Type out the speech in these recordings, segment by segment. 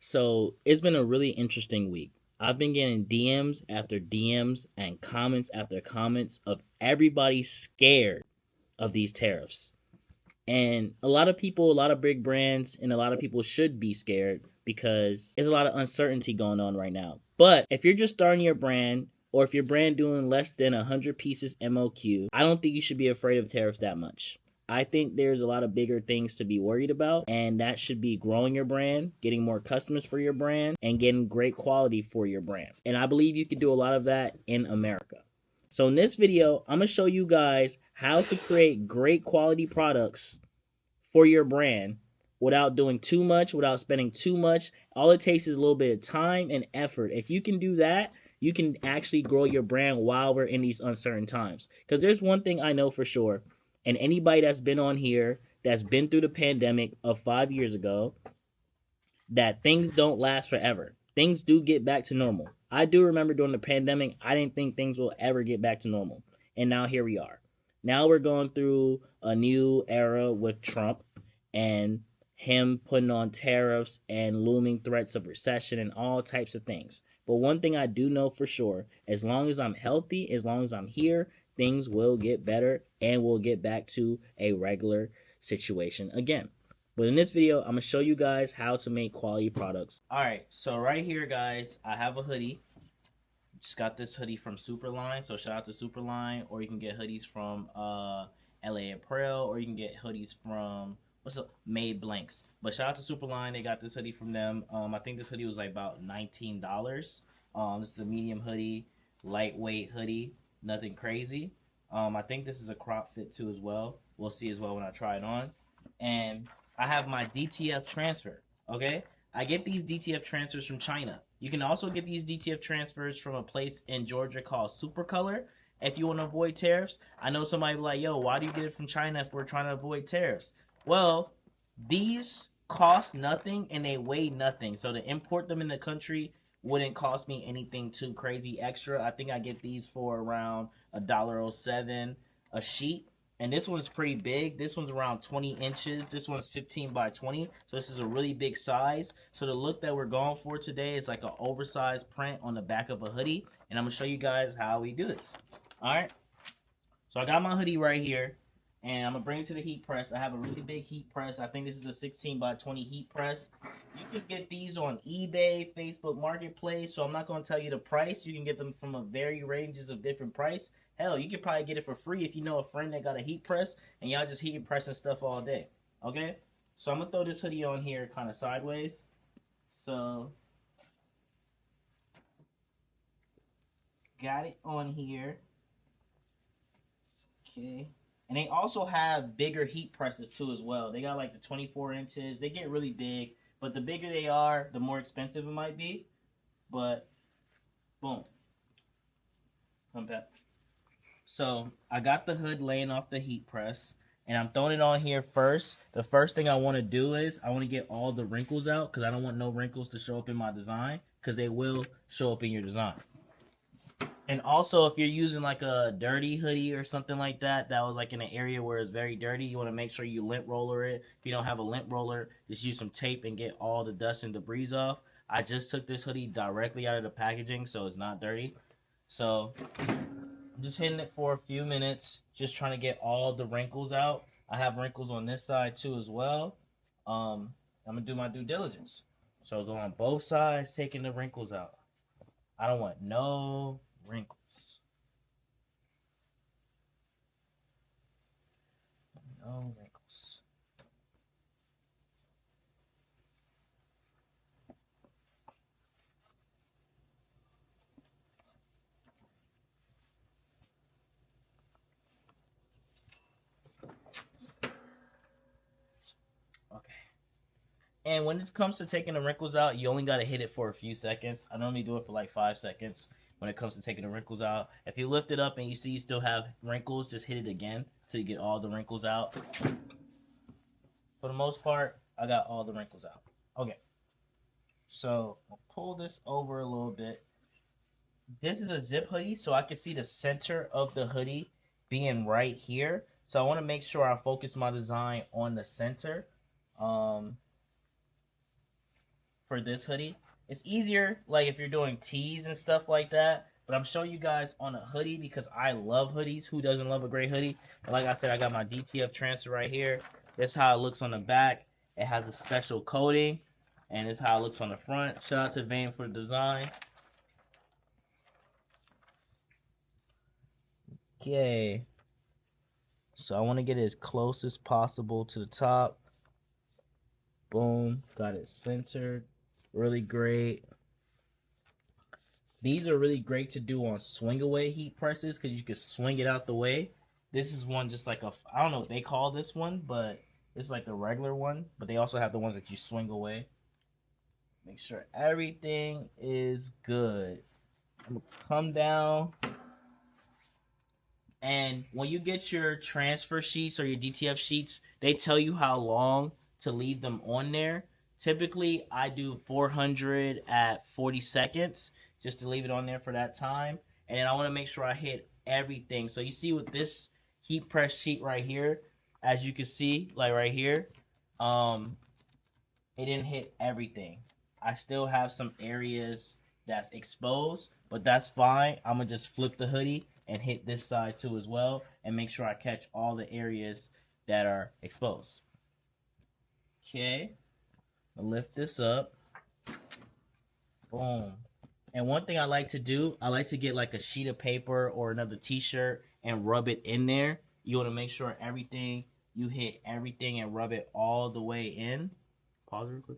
So it's been a really interesting week. I've been getting DMs after DMs and comments after comments of everybody scared of these tariffs. And a lot of people, a lot of big brands, and a lot of people should be scared because there's a lot of uncertainty going on right now. But if you're just starting your brand, or if your brand doing less than 100 pieces MOQ, I don't think you should be afraid of tariffs that much. I think there's a lot of bigger things to be worried about, and that should be growing your brand, getting more customers for your brand, and getting great quality for your brand. And I believe you can do a lot of that in America. So in this video, I'm going to show you guys how to create great quality products for your brand without doing too much, without spending too much. All it takes is a little bit of time and effort. If you can do that, you can actually grow your brand while we're in these uncertain times. Because there's one thing I know for sure, and anybody that's been on here that's been through the pandemic of 5 years ago, that things don't last forever. Things do get back to normal. I do remember during the pandemic, I didn't think things will ever get back to normal. And now here we are. Now we're going through a new era with Trump and him putting on tariffs and looming threats of recession and all types of things. But one thing I do know for sure, as long as I'm healthy, as long as I'm here, things will get better and we'll get back to a regular situation again. But in this video, I'm going to show you guys how to make quality products. Alright, so right here, guys, I have a hoodie. Just got this hoodie from Superline, so shout out to Superline. Or you can get hoodies from LA Apparel, or you can get hoodies from, what's up, Made Blanks. But shout out to Superline, they got this hoodie from them. I think this hoodie was like about $19. This is a medium hoodie, lightweight hoodie, nothing crazy. I think this is a crop fit too as well. We'll see as well when I try it on. And I have my DTF transfer, okay? I get these DTF transfers from China. You can also get these DTF transfers from a place in Georgia called Supercolor if you want to avoid tariffs. I know somebody will be like, yo, why do you get it from China if we're trying to avoid tariffs? Well, these cost nothing and they weigh nothing. So to import them in the country wouldn't cost me anything too crazy extra. I think I get these for around $1.07 a sheet. And this one's pretty big. This one's around 20 inches. This one's 15 by 20. So this is a really big size. So the look that we're going for today is like an oversized print on the back of a hoodie. And I'm going to show you guys how we do this. All right. So I got my hoodie right here. And I'm going to bring it to the heat press. I have a really big heat press. I think this is a 16 by 20 heat press. You can get these on eBay, Facebook Marketplace. So I'm not going to tell you the price. You can get them from a very ranges of different price. Hell, you could probably get it for free if you know a friend that got a heat press and y'all just heat pressing stuff all day. Okay? So I'm going to throw this hoodie on here kind of sideways. So, got it on here. Okay. And they also have bigger heat presses too as well. They got like the 24 inches. They get really big. But the bigger they are, the more expensive it might be. But, boom. Come back. So I got the hood laying off the heat press, and I'm throwing it on here first. The first thing I want to do is I want to get all the wrinkles out because I don't want no wrinkles to show up in my design because they will show up in your design. And also, if you're using like a dirty hoodie or something like that, that was like in an area where it's very dirty, you want to make sure you lint roller it. If you don't have a lint roller, just use some tape and get all the dust and debris off. I just took this hoodie directly out of the packaging, so it's not dirty. So I'm just hitting it for a few minutes, just trying to get all the wrinkles out. I have wrinkles on this side too as well. I'm going to do my due diligence. So go on both sides, taking the wrinkles out. I don't want no wrinkles. No wrinkles. Okay. And when it comes to taking the wrinkles out, you only got to hit it for a few seconds. I normally do it for like 5 seconds when it comes to taking the wrinkles out. If you lift it up and you see you still have wrinkles, just hit it again till you get all the wrinkles out. For the most part, I got all the wrinkles out. Okay. So I'll pull this over a little bit. This is a zip hoodie, so I can see the center of the hoodie being right here. So I want to make sure I focus my design on the center. For for this hoodie. It's easier like if you're doing tees and stuff like that, but I'm showing you guys on a hoodie because I love hoodies. Who doesn't love a great hoodie? And like I said, I got my DTF transfer right here. That's how it looks on the back. It has a special coating, and it's how it looks on the front. Shout out to Vane for the design. Okay. So I want to get it as close as possible to the top. Boom. Got it centered. Really great. These are really great to do on swing away heat presses because you can swing it out the way. This is one just like a, I don't know what they call this one, but it's like the regular one. But they also have the ones that you swing away. Make sure everything is good. I'm going to come down. And when you get your transfer sheets or your DTF sheets, they tell you how long to leave them on there. Typically, I do 400 at 40 seconds just to leave it on there for that time. And then I want to make sure I hit everything. So you see with this heat press sheet right here, as you can see, like right here, it didn't hit everything. I still have some areas that's exposed, but that's fine. I'm going to just flip the hoodie and hit this side too as well and make sure I catch all the areas that are exposed. Okay. I'll lift this up. Boom. And one thing I like to do, I like to get like a sheet of paper or another t-shirt and rub it in there. You want to make sure everything, you hit everything and rub it all the way in. Pause real quick.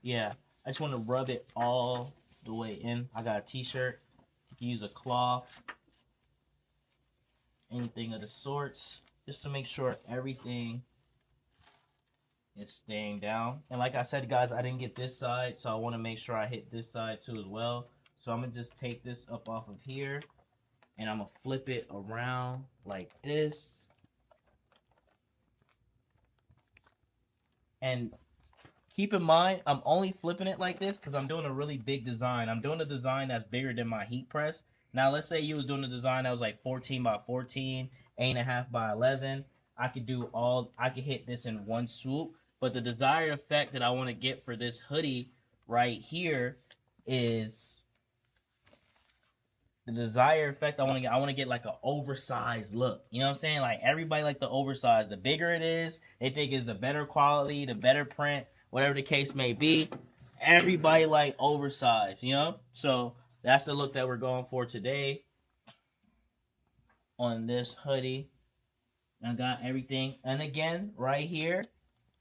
Yeah, I just want to rub it all the way in. I got a t-shirt. You can use a cloth. Anything of the sorts. Just to make sure everything is staying down. And like I said, guys, I didn't get this side, so I want to make sure I hit this side too as well. So I'm going to just take this up off of here, and I'm going to flip it around like this. And keep in mind, I'm only flipping it like this because I'm doing a really big design. I'm doing a design that's bigger than my heat press. Now, let's say you was doing a design that was like 14 by 14, 8.5 by 11. I could hit this in one swoop. But the desired effect that I want to get for this hoodie right here is the desired effect I want to get like an oversized look. You know what I'm saying? Like everybody like the oversized. The bigger it is, they think it's the better quality, the better print, whatever the case may be. Everybody like oversized, you know? So that's the look that we're going for today on this hoodie. I got everything. And again, right here,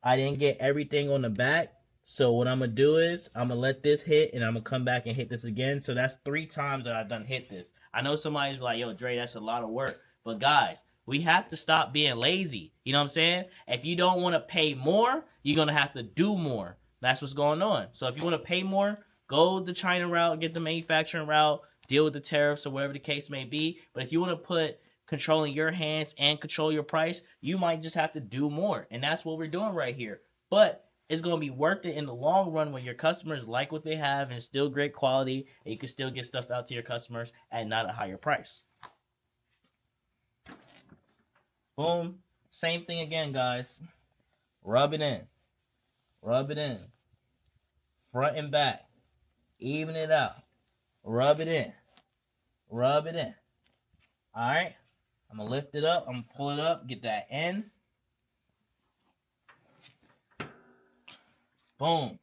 I didn't get everything on the back. So what I'm going to do is I'm going to let this hit and I'm going to come back and hit this again. So that's 3 times that I've done hit this. I know somebody's like, yo, Dre, that's a lot of work. But guys, we have to stop being lazy. You know what I'm saying? If you don't want to pay more, you're going to have to do more. That's what's going on. So if you want to pay more, go the China route, get the manufacturing route, deal with the tariffs or whatever the case may be. But if you want to put controlling your hands and control your price, you might just have to do more. And that's what we're doing right here. But it's going to be worth it in the long run when your customers like what they have and still great quality, and you can still get stuff out to your customers at not a higher price. Boom. Same thing again, guys. Rub it in. Rub it in. Front and back. Even it out. Rub it in. Rub it in. All right. I'm going to lift it up. I'm going to pull it up. Get that end. Boom.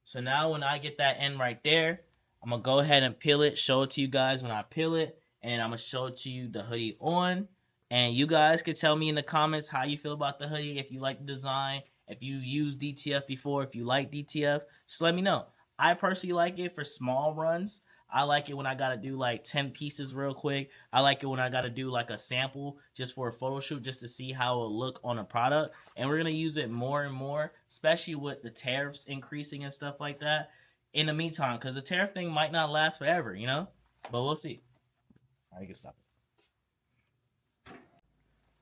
So now when I get that end right there, I'm going to go ahead and peel it, show it to you guys when I peel it, and I'm going to show it to you the hoodie on. And you guys can tell me in the comments how you feel about the hoodie, if you like the design, if you used DTF before, if you like DTF, just let me know. I personally like it for small runs. I like it when I got to do like 10 pieces real quick. I like it when I got to do like a sample just for a photo shoot just to see how it'll look on a product. And we're going to use it more and more, especially with the tariffs increasing and stuff like that in the meantime, because the tariff thing might not last forever, you know? But we'll see. All right, you can stop it.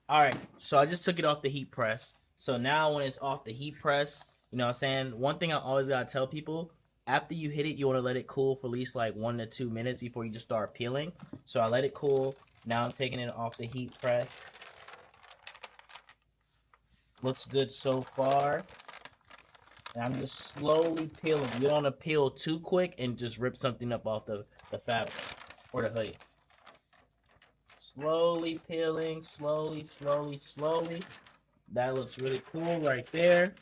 All right, so I just took it off the heat press. So now when it's off the heat press, you know what I'm saying? One thing I always got to tell people, after you hit it, you want to let it cool for at least like 1 to 2 minutes before you just start peeling. So I let it cool. Now I'm taking it off the heat press. Looks good so far. And I'm just slowly peeling. You don't want to peel too quick and just rip something up off the fabric or the hoodie. Slowly peeling, slowly, slowly, slowly. That looks really cool right there.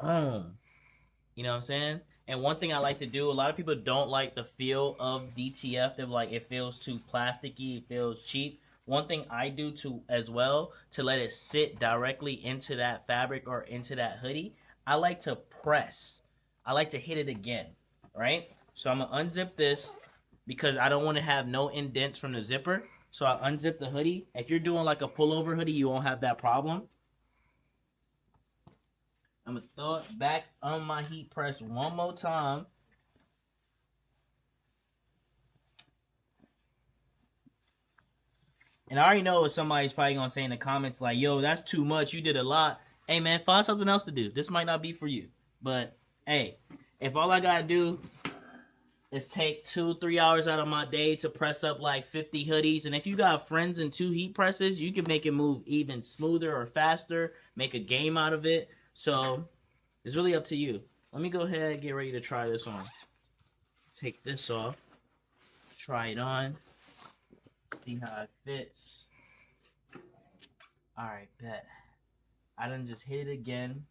You know what I'm saying? And one thing I like to do, a lot of people don't like the feel of DTF. They're like, it feels too plasticky, it feels cheap. One thing I do to as well to let it sit directly into that fabric or into that hoodie, I like to press. I like to hit it again, right? So I'm gonna unzip this because I don't want to have no indents from the zipper. So I unzip the hoodie. If you're doing like a pullover hoodie, you won't have that problem. I'm gonna throw it back on my heat press one more time. And I already know what somebody's probably gonna say in the comments, like, yo, that's too much, you did a lot. Hey man, find something else to do. This might not be for you. But hey, if all I gotta do is take 2-3 hours out of my day to press up like 50 hoodies, and if you got friends and 2 heat presses, you can make it move even smoother or faster, make a game out of it. So it's really up to you. Let me go ahead and get ready to try this on. Take this off, try it on, see how it fits. Alright, bet. I done just hit it again.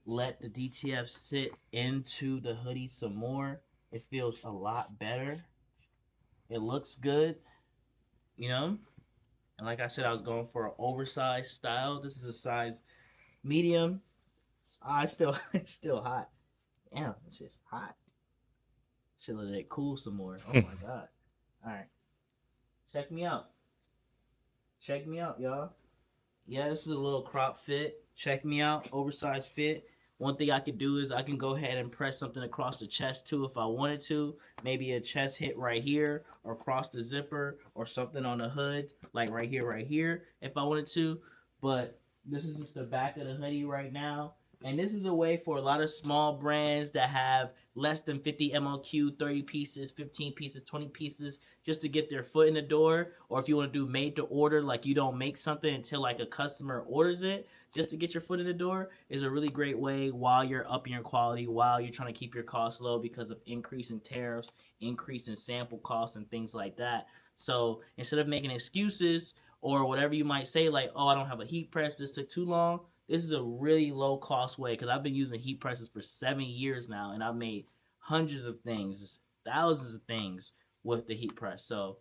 Let the DTF sit into the hoodie some more. It feels a lot better. It looks good, you know? And like I said, I was going for an oversized style. This is a size medium. It's still hot. Damn, it's just hot. Should let it cool some more. Oh my god. Alright. Check me out. Check me out, y'all. Yeah, this is a little crop fit. Check me out. Oversized fit. One thing I could do is I can go ahead and press something across the chest too if I wanted to. Maybe a chest hit right here or across the zipper or something on the hood, like right here if I wanted to. But this is just the back of the hoodie right now. And this is a way for a lot of small brands that have less than 50 MOQ, 30 pieces, 15 pieces, 20 pieces, just to get their foot in the door. Or if you want to do made to order, like you don't make something until like a customer orders it, just to get your foot in the door, is a really great way while you're upping your quality, while you're trying to keep your costs low because of increase in tariffs, increase in sample costs, and things like that. So instead of making excuses or whatever you might say, like, oh, I don't have a heat press, this took too long, this is a really low cost way, because I've been using heat presses for 7 years now, and I've made hundreds of things, thousands of things with the heat press. So